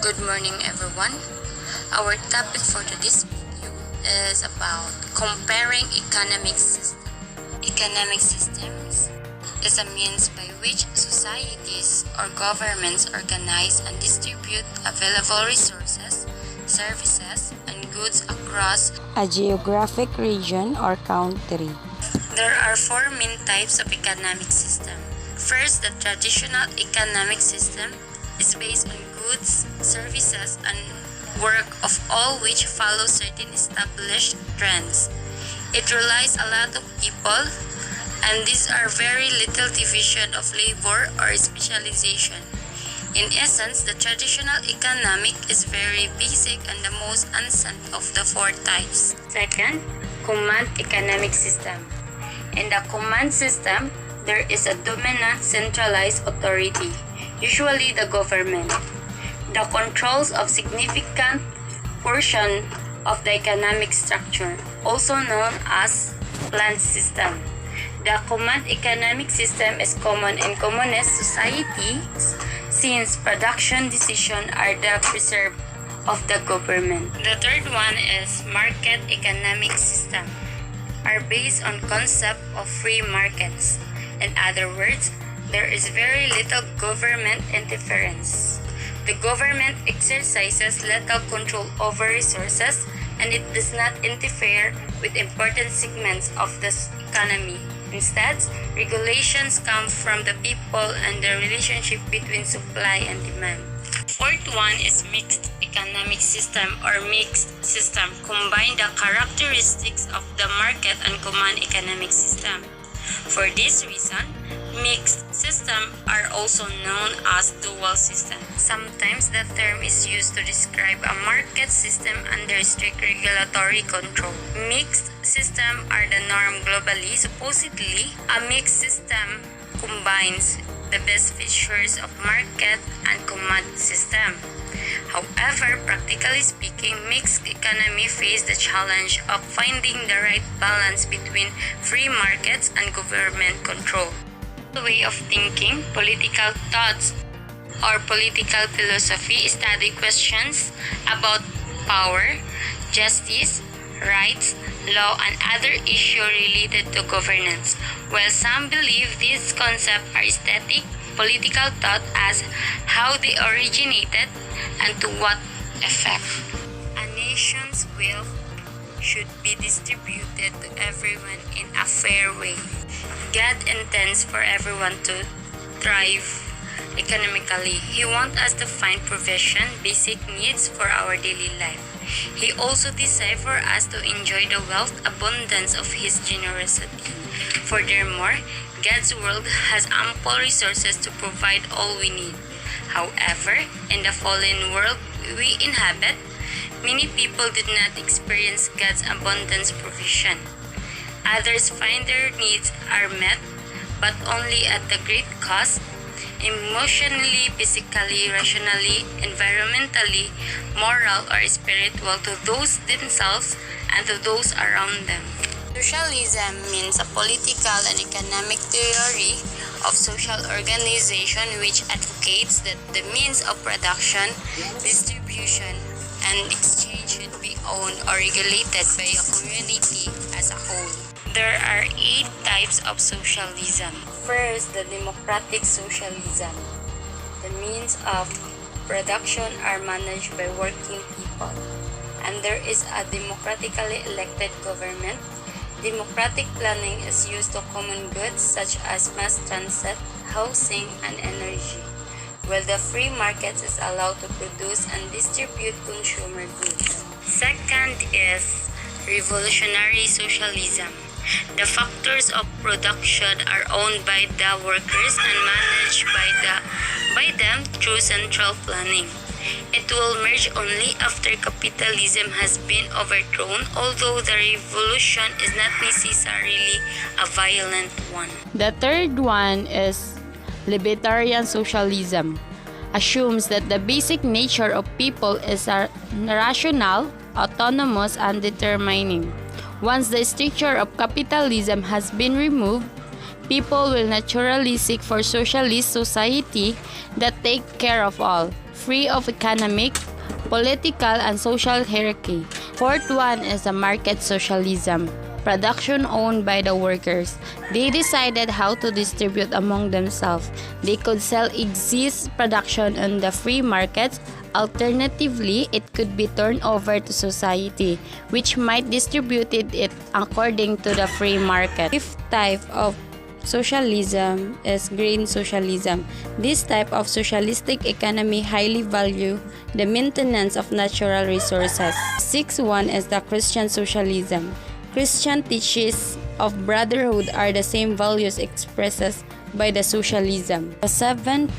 Good morning, everyone. Our topic for today's video is about comparing economic systems. Economic systems is a means by which societies or governments organize and distribute available resources, services, and goods across a geographic region or country. There are four main types of economic system. First, the traditional economic system is based on goods, services, and work of all which follow certain established trends. It relies a lot of people, and these are very little division of labor or specialization. In essence, the traditional economic is very basic and the most ancient of the four types. Second, command economic system. In the command system, there is a dominant centralized authority, usually the government, that controls of significant portion of the economic structure, also known as plant system. The command economic system is common in communist societies since production decisions are the preserve of the government. The third one is market economic system, are based on concept of free markets. In other words, there is very little government interference. The government exercises little control over resources and it does not interfere with important segments of the economy. Instead, regulations come from the people and the relationship between supply and demand. Fourth one is mixed economic system or mixed system, combine the characteristics of the market and command economic system. For this reason, mixed systems are also known as dual system. Sometimes the term is used to describe a market system under strict regulatory control. Mixed systems are the norm globally. Supposedly, a mixed system combines the best features of market and command system. However, practically speaking, mixed economy face the challenge of finding the right balance between free markets and government control. The way of thinking, political thoughts, or political philosophy study questions about power, justice, rights, law, and other issues related to governance. While some believe these concepts are static, political thought as how they originated and to what effect. A nation's wealth should be distributed to everyone in a fair way. God intends for everyone to thrive economically. He wants us to find provision, basic needs for our daily life. He also desires for us to enjoy the wealth abundance of His generosity. Furthermore, God's world has ample resources to provide all we need. However, in the fallen world we inhabit, many people did not experience God's abundance provision. Others find their needs are met, but only at a great cost, emotionally, physically, rationally, environmentally, moral, or spiritual to those themselves and to those around them. Socialism means a political and economic theory of social organization which advocates that the means of production, distribution, and exchange should be owned or regulated by a community as a whole. There are 8 types of socialism. First, the democratic socialism. The means of production are managed by working people, and there is a democratically elected government. Democratic planning is used to common goods such as mass transit, housing, and energy, while the free market is allowed to produce and distribute consumer goods. Second is revolutionary socialism. The factors of production are owned by the workers and managed by them through central planning. It will merge only after capitalism has been overthrown, although the revolution is not necessarily a violent one. The third one is libertarian socialism. Assumes that the basic nature of people is rational, autonomous, and determining. Once the structure of capitalism has been removed, people will naturally seek for socialist society that take care of all, free of economic, political, and social hierarchy. Fourth one is the market socialism. Production owned by the workers. They decided how to distribute among themselves. They could sell excess production on the free markets. Alternatively, it could be turned over to society, which might distribute it according to the free market. Fifth type of socialism is green socialism. This type of socialistic economy highly value the maintenance of natural resources. Sixth one is the Christian socialism. Christian teachings of brotherhood are the same values expressed by the socialism. The seven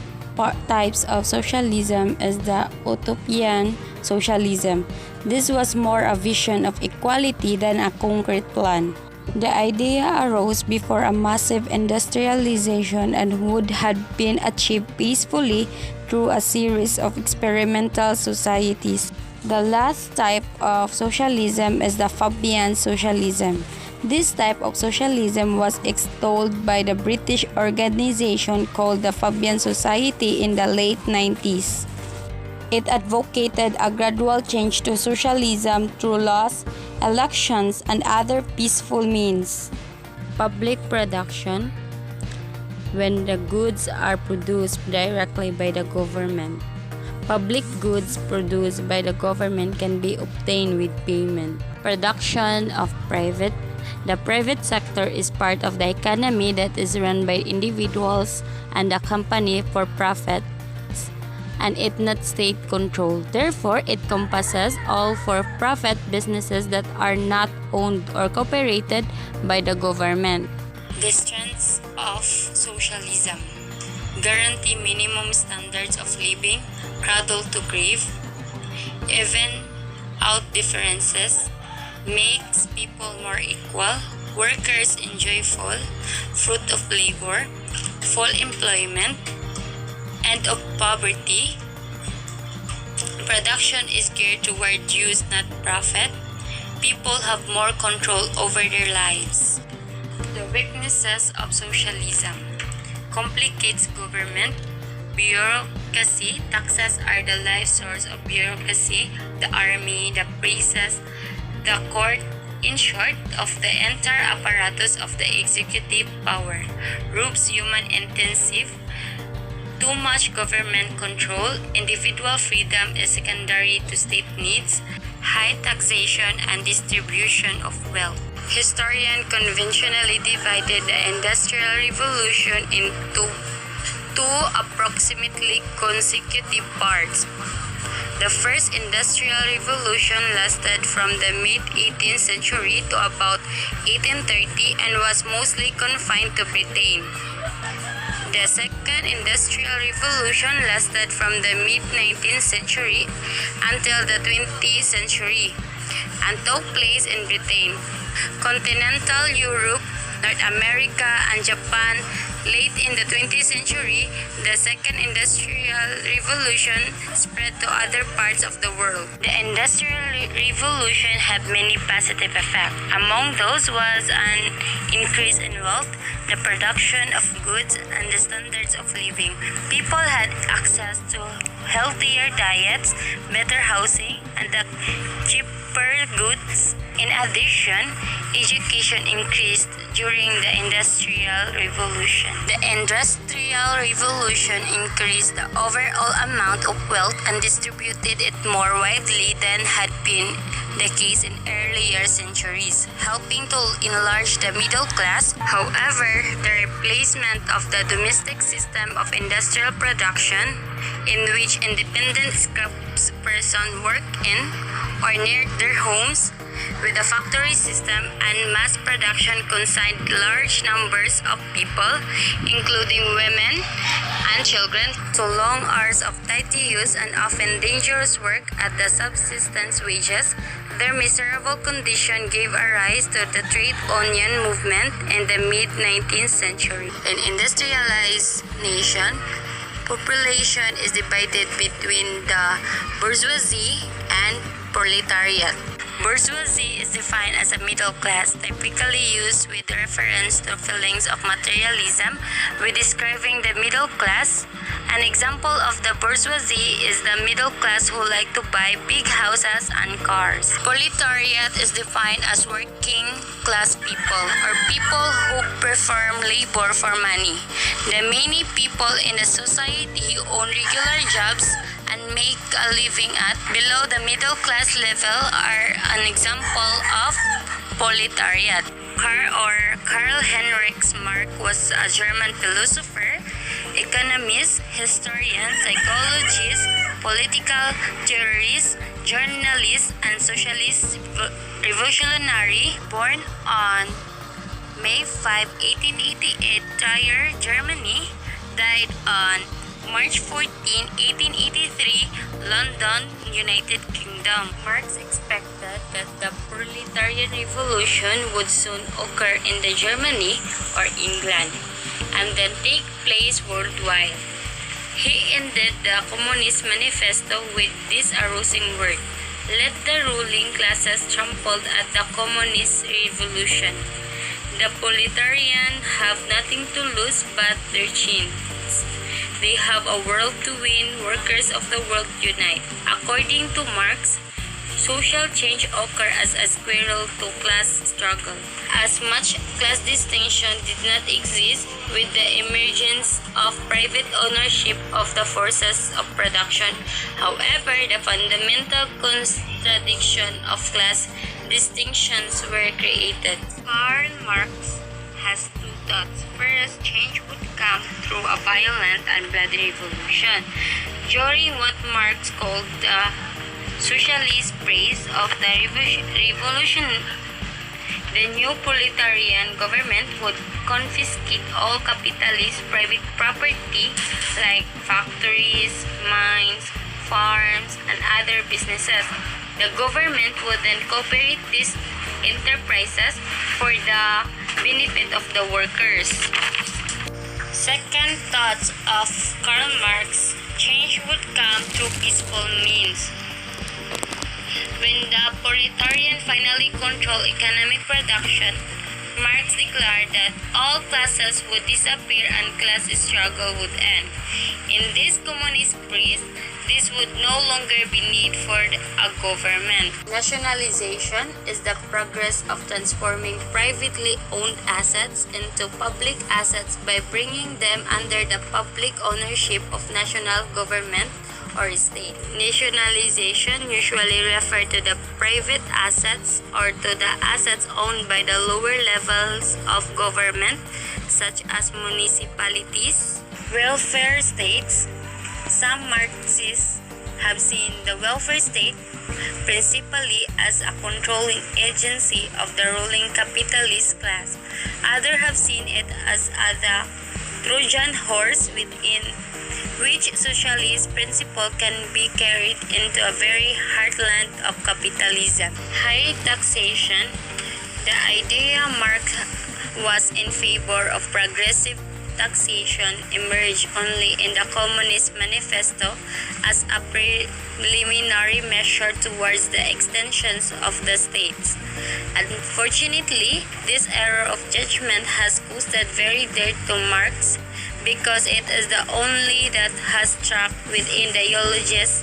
types of socialism is the utopian socialism. This was more a vision of equality than a concrete plan. The idea arose before a massive industrialization and would have been achieved peacefully through a series of experimental societies. The last type of socialism is the Fabian socialism. This type of socialism was extolled by the British organization called the Fabian Society in the late 90s. It advocated a gradual change to socialism through laws, elections, and other peaceful means. Public production, when the goods are produced directly by the government. Public goods produced by the government can be obtained with payment. Production of private. The private sector is part of the economy that is run by individuals and the company for profit, and it not state controlled. Therefore, it encompasses all for-profit businesses that are not owned or cooperated by the government. The strengths of socialism: guarantee minimum standards of living, cradle to grave, even out differences, makes people more equal, workers enjoy full fruit of labor, full employment, end of poverty, production is geared toward use, not profit, people have more control over their lives. The weaknesses of socialism: complicates government, bureaucracy, taxes are the life source of bureaucracy, the army, the presses, the court, in short, of the entire apparatus of the executive power, robes human intensive, too much government control, individual freedom is secondary to state needs, high taxation and distribution of wealth. Historians conventionally divided the Industrial Revolution into two approximately consecutive parts. The first Industrial Revolution lasted from the mid-18th century to about 1830 and was mostly confined to Britain. The Second Industrial Revolution lasted from the mid-19th century until the 20th century and took place in Britain, continental Europe, North America, and Japan. Late in the 20th century, the Second Industrial Revolution spread to other parts of the world. The Industrial Revolution had many positive effects. Among those was an increase in wealth, the production of goods, and the standards of living. People had access to healthier diets, better housing, and the cheaper goods. In addition, education increased during the Industrial Revolution. The Industrial Revolution increased the overall amount of wealth and distributed it more widely than had been the case in earlier centuries, helping to enlarge the middle class. However, the replacement of the domestic system of industrial production, in which independent craftspersons work in or near their homes, with a factory system and mass production consigned large numbers of people, including women and children, to long hours of tedious and often dangerous work at the subsistence wages. Their miserable condition gave a rise to the trade union movement in the mid-19th century. In industrialized nation, population is divided between the bourgeoisie and proletariat. Bourgeoisie is defined as a middle class, typically used with reference to feelings of materialism when describing the middle class. An example of the bourgeoisie is the middle class who like to buy big houses and cars. Proletariat is defined as working class people or people who perform labor for money. The many people in the society own regular jobs and make a living at below the middle class level are an example of proletariat. Karl Heinrich Marx was a German philosopher, economist, historian, psychologist, political theorist, journalist, and socialist revolutionary, born on May 5, 1888, Trier, Germany, died on March 14, 1883, London, United Kingdom. Marx expected that the proletarian revolution would soon occur in the Germany or England and then take place worldwide. He ended the Communist Manifesto with this arousing word: "Let the ruling classes trample at the Communist Revolution. The proletarian have nothing to lose but their chins. They have a world to win. Workers of the world unite." According to Marx, social change occurs as a squirrel to class struggle. As much class distinction did not exist with the emergence of private ownership of the forces of production. However, the fundamental contradiction of class distinctions were created. Karl Marx has two thoughts. First, change would come through a violent and bloody revolution. During what Marx called the socialist phase of the revolution, the new proletarian government would confiscate all capitalist private property like factories, mines, farms, and other businesses. The government would then cooperate these enterprises for the benefit of the workers. Second thoughts of Karl Marx: change would come through peaceful means. When the proletarian finally controlled economic production, Marx declared that all classes would disappear and class struggle would end. In this communist phase, this would no longer be need for a government. Nationalization is the progress of transforming privately owned assets into public assets by bringing them under the public ownership of national government or state. Nationalization usually refers to the private assets or to the assets owned by the lower levels of government, such as municipalities, welfare states. Some Marxists have seen the welfare state principally as a controlling agency of the ruling capitalist class. Others have seen it as the Trojan horse within which socialist principle can be carried into a very heartland of capitalism. High taxation. The idea Marx was in favor of progressive taxation emerged only in the Communist Manifesto as a preliminary measure towards the extensions of the states. Unfortunately, this error of judgment has costed very dear to Marx, because it is the only that has struck within the ideologies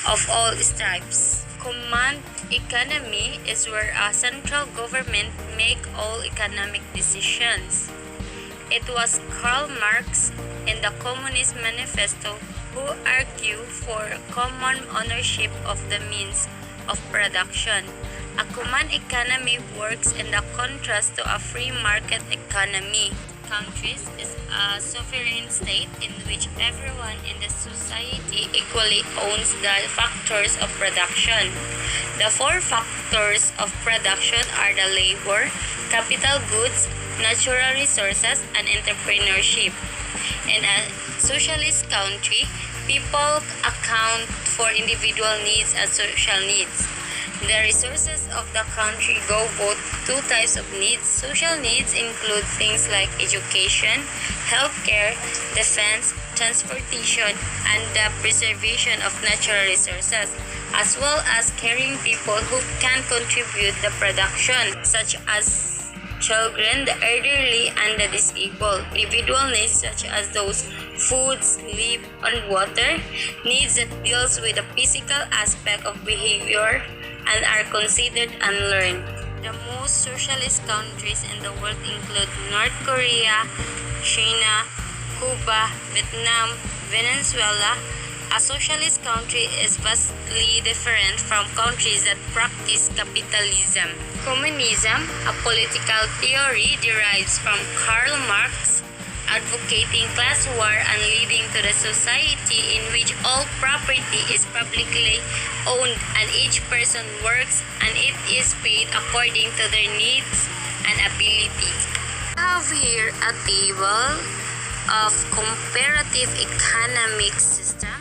of all stripes. Command economy is where a central government make all economic decisions. It was Karl Marx in the Communist Manifesto who argued for common ownership of the means of production. A command economy works in the contrast to a free market economy. Countries is a sovereign state in which everyone in the society equally owns the factors of production. The four factors of production are the labor, capital goods, natural resources, and entrepreneurship. In a socialist country, people account for individual needs and social needs. The resources of the country go both two types of needs. Social needs include things like education, healthcare, defense, transportation, and the preservation of natural resources, as well as caring people who can contribute the production, such as children, the elderly, and the disabled. Individual needs such as those food, sleep, and water, needs that deals with the physical aspect of behavior and are considered unlearned. The most socialist countries in the world include North Korea, China, Cuba, Vietnam, Venezuela. A socialist country is vastly different from countries that practice capitalism. Communism, a political theory, derives from Karl Marx, advocating class war and leading to the society in which all property is publicly owned and each person works and it is paid according to their needs and abilities. I have here a table of comparative economic system